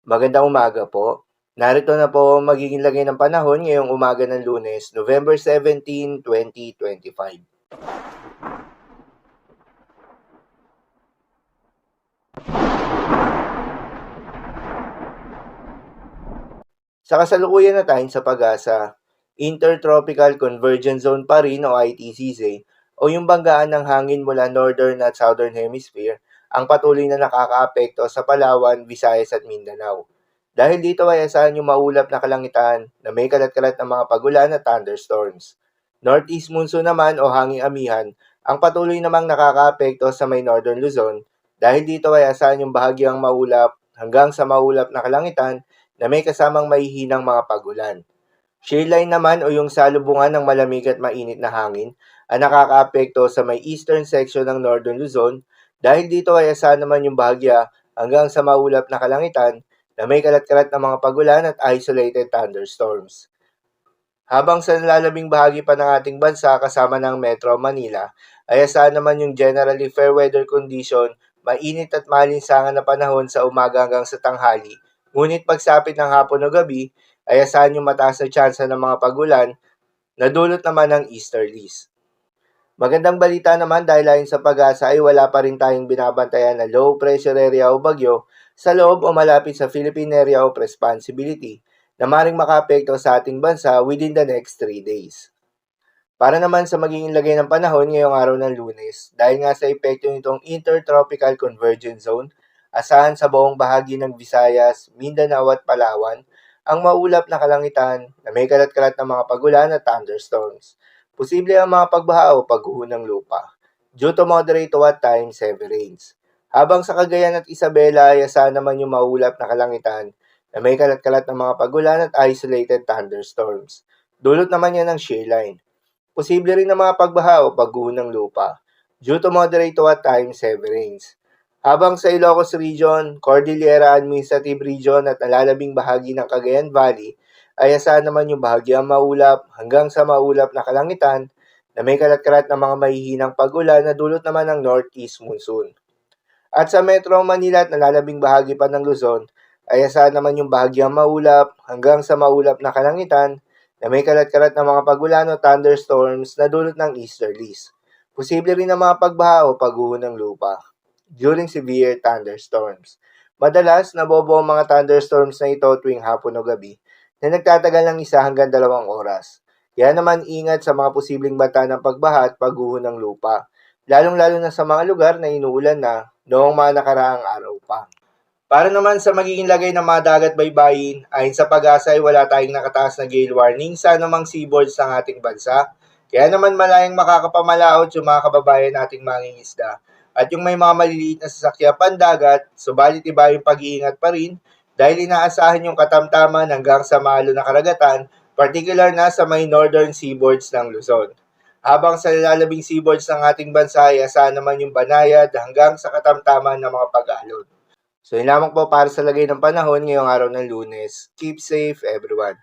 Magandang umaga po. Narito na po ang magiging lagay ng panahon ngayong umaga ng Lunes, November 17, 2025. Sa kasalukuyan na tayo sa pag-asa, Intertropical Convergence Zone pa rin o ITCZ o yung banggaan ng hangin mula Northern at Southern Hemisphere ang patuloy na nakakaapekto sa Palawan, Visayas at Mindanao. Dahil dito ay asahan yung maulap na kalangitan na may kalat-kalat ng mga pagulan at thunderstorms. Northeast monsoon naman o hanging amihan ang patuloy namang nakakaapekto sa may Northern Luzon dahil dito ay asahan yung bahagyang maulap hanggang sa maulap na kalangitan na may kasamang mahihinang mga pagulan. Shearline naman o yung salubungan ng malamig at mainit na hangin ang nakakaapekto sa may eastern section ng Northern Luzon dahil dito ay asahan naman yung bahagya hanggang sa maulap na kalangitan na may kalat-kalat na mga pagulan at isolated thunderstorms. Habang sa nalalabing bahagi pa ng ating bansa kasama ng Metro Manila, ay asahan naman yung generally fair weather condition, mainit at malinsangan na panahon sa umaga hanggang sa tanghali. Ngunit pagsapit ng hapon o gabi, ay asahan yung mataas na tsansa ng mga pagulan na dulot naman ng easterlies. Magandang balita naman dahil ayon sa pag-asa ay wala pa rin tayong binabantayan na low pressure area o bagyo sa loob o malapit sa Philippine Area of Responsibility na maring makaapekto sa ating bansa within the next 3 days. Para naman sa magiging lagay ng panahon ngayong araw ng Lunes, dahil nga sa epekto nitong Intertropical Convergence Zone, asahan sa buong bahagi ng Visayas, Mindanao at Palawan ang maulap na kalangitan na may kalat-kalat na mga pagulan at thunderstorms. Posible ang mga pagbaha o pagguho ng lupa due to moderate to at times heavy rains. Habang sa Cagayan at Isabela ay asahan naman yung maulap na kalangitan na may kalat-kalat na mga pagulan at isolated thunderstorms. Dulot naman yan ng shearline. Posible rin na mga pagbaha o pagguho ng lupa due to moderate to at times heavy rains. Habang sa Ilocos Region, Cordillera Administrative Region at nalalabing bahagi ng Cagayan Valley ay asahan naman yung bahagyang maulap hanggang sa maulap na kalangitan na may kalat-kalat na mga mahihinang pagulan na dulot naman ng northeast monsoon. At sa Metro Manila at nalalabing bahagi pa ng Luzon ay asahan naman yung bahagyang maulap hanggang sa maulap na kalangitan na may kalat-kalat na mga pagulan o thunderstorms na dulot ng easterlies. Posible rin ang mga pagbaha o pagguho ng lupa during severe thunderstorms. Madalas, nabobo ang mga thunderstorms na ito tuwing hapon o gabi na nagtatagal ng 1 hanggang 2 oras. Kaya naman ingat sa mga posibleng banta ng pagbaha at pagguho ng lupa, lalong-lalo na sa mga lugar na inuulan na noong mga nakaraang araw pa. Para naman sa magiging lagay ng mga dagat baybayin, ayon sa pag-asa ay wala tayong nakataas na gale warning sa anumang seaboards ng ating bansa. Kaya naman malayang makakapamalaot yung mga kababayan nating mangingisda. At yung may mga maliliit na sasakyan pandagat, subalit iba yung pag-iingat pa rin dahil inaasahan yung katamtaman hanggang sa malo na karagatan, particular na sa may northern seaboards ng Luzon. Habang sa nilalabing seaboards ng ating bansa ay asahan naman yung banayad hanggang sa katamtaman ng mga pag-alon. So yun lamang po para sa lagay ng panahon ngayong araw ng Lunes. Keep safe everyone.